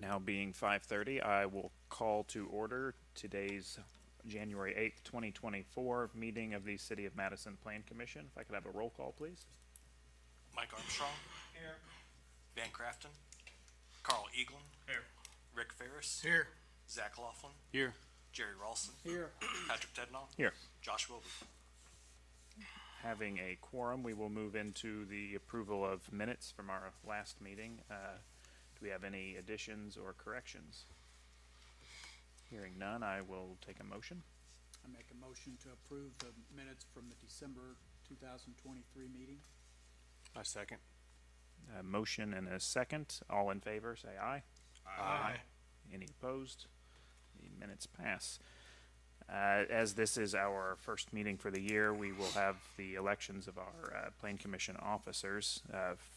Now being 5:30, I will call to order today's January 8th, 2024 meeting of the City of Madison Plan Commission. If I could have a roll call, please. Mike Armstrong. Here. Van Crafton. Carl Eaglin. Here. Rick Ferris. Here. Zach Laughlin. Here. Jerry Ralston. Here. Patrick Tednall. Here. Josh Wilby. Having a quorum, we will move into the approval of minutes from our last meeting. Do we have any additions or corrections? Hearing none, I will take a motion. I make a motion to approve the minutes from the December 2023 meeting. I second. A motion and a second. All in favor, say aye. Aye. Any opposed? The minutes pass. As this is our first meeting for the year, we will have the elections of our Plan Commission officers,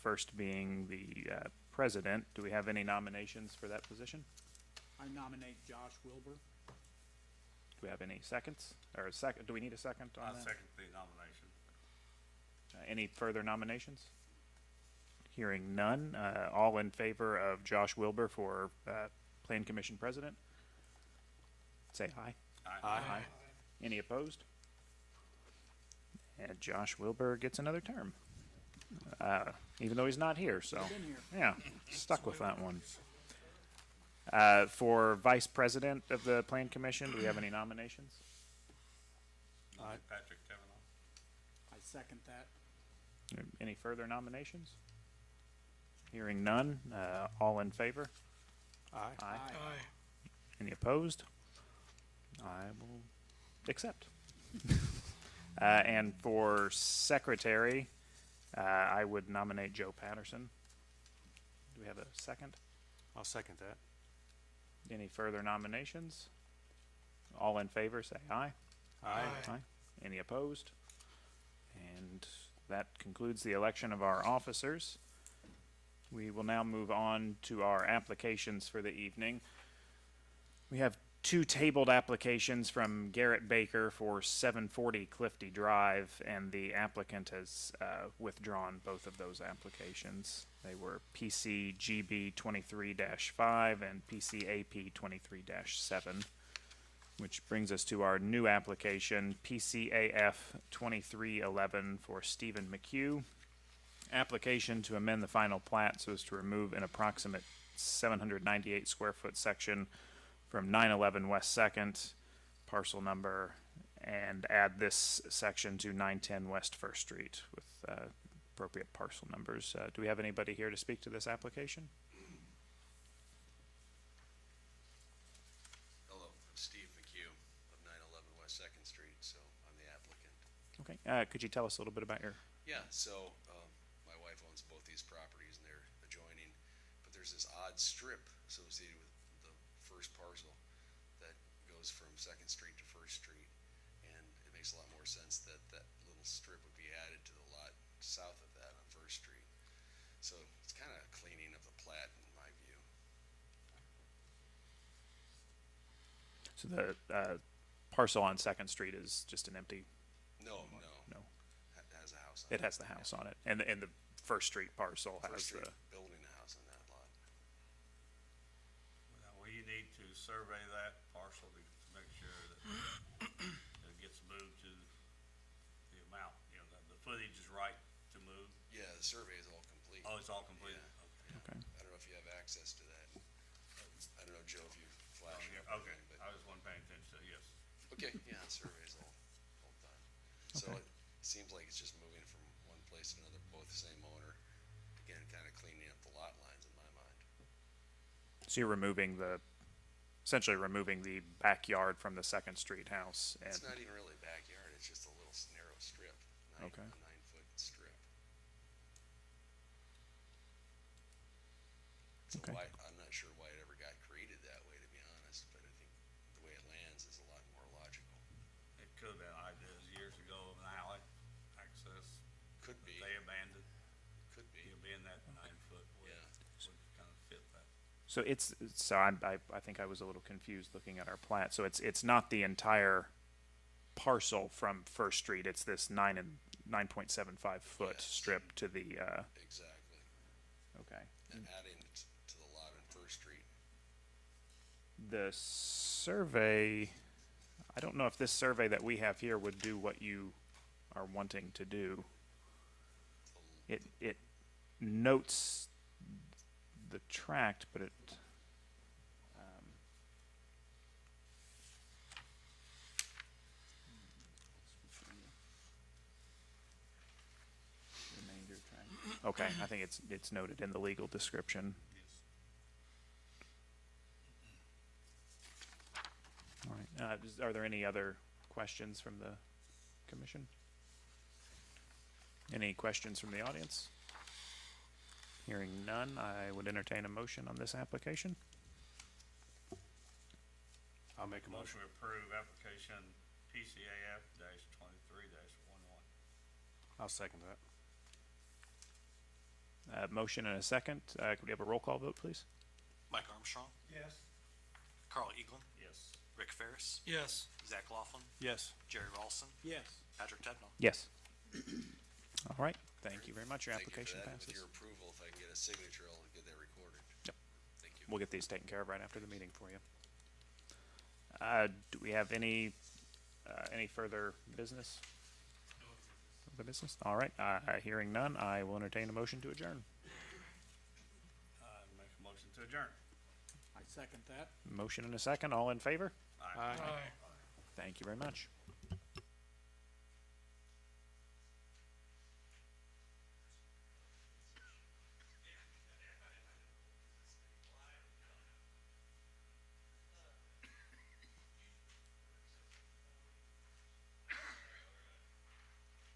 first being the president. Do we have any nominations for that position? I nominate Josh Wilbur. Do we have any seconds? Or a second? Do we need a second on that? Second the nomination. Any further nominations? Hearing none. All in favor of Josh Wilbur for Plan Commission president? Say aye. Aye. Any opposed? And Josh Wilbur gets another term, even though he's not here. So, Been here. yeah, stuck with that one. For vice president of the Plan Commission, do we have any nominations? Patrick Tednall. I second that. Any further nominations? Hearing none. All in favor? Aye. Aye. Any opposed? I will accept. And for secretary, I would nominate Joe Patterson. Do we have a second? I'll second that. Any further nominations? All in favor, say aye. Aye. Aye. Any opposed? And that concludes the election of our officers. We will now move on to our applications for the evening. We have two tabled applications from Garrett Baker for 740 Clifty Drive, and the applicant has withdrawn both of those applications. They were PCGB 23-5 and PCAP 23-7, which brings us to our new application, PCAF 2311 for Stephen McHugh. Application to amend the final plat so as to remove an approximate 798 square foot section from 911 West 2nd, parcel number, and add this section to 910 West 1st Street with appropriate parcel numbers. Do we have anybody here to speak to this application? Hello, I'm Steve McHugh of 911 West 2nd Street, so I'm the applicant. Okay, could you tell us a little bit about your... Yeah, so my wife owns both these properties and they're adjoining, but there's this odd strip associated with the first parcel that goes from 2nd Street to 1st Street, and it makes a lot more sense that that little strip would be added to the lot south of that on 1st Street. So it's kind of cleaning of the plat in my view. So the parcel on 2nd Street is just an empty... No. It has a house on it. It has the house on it, and the 1st Street parcel has First Street the... building a house on that lot. Now, we need to survey that parcel to make sure that it gets moved to the amount, the footage is right to move. Yeah, the survey is all complete. Oh, it's all completed? Yeah. Okay. I don't know if you have access to that. I don't know, Joe, if you flash it. Okay, I just wasn't paying attention to it, yes. Okay, yeah, the survey's all done. So Okay. it seems like it's just moving from one place to another, both the same owner. Again, kind of cleaning up the lot lines in my mind. So you're essentially removing the backyard from the 2nd Street house, and... It's not even really backyard, it's just a little narrow strip, Okay. a 9-foot strip. So Okay. I'm not sure why it ever got created that way, to be honest, but I think the way it lands is a lot more logical. It could have been ideas years ago of an alley access Could be, they abandoned, could be. being that 9-foot width Yeah. would kind of fit that. So I think I was a little confused looking at our plat. So it's not the entire parcel from 1st Street. It's this 9.75 foot Yes. strip to the, Exactly. okay. And adding to the lot on 1st Street The survey, I don't know if this survey that we have here would do what you are wanting to do. It notes the tract, but it, remainder tract. Okay, I think it's noted in the legal description. All right, are there any other questions from the commission? Any questions from the audience? Hearing none, I would entertain a motion on this application. I'll make a motion. Motion to approve application PCAF -23-11. I'll second that. Motion and a second. Could we have a roll call vote, please? Mike Armstrong, Yes. Carl Eaglin, Yes. Rick Ferris, Yes. Zach Laughlin, Yes. Jerry Ralston, Yes. Patrick Tednall. Yes. All right, thank you very much. Your Thank you for application that. With passes. your approval, if I can get a signature, I'll get that recorded. Yep. Thank you. We'll get these taken care of right after the meeting for you. Do we have any further business? The business? All right, hearing none, I will entertain a motion to adjourn. Make a motion to adjourn. I second that. Motion and a second, all in favor? Aye. Aye. Aye. Thank you very much.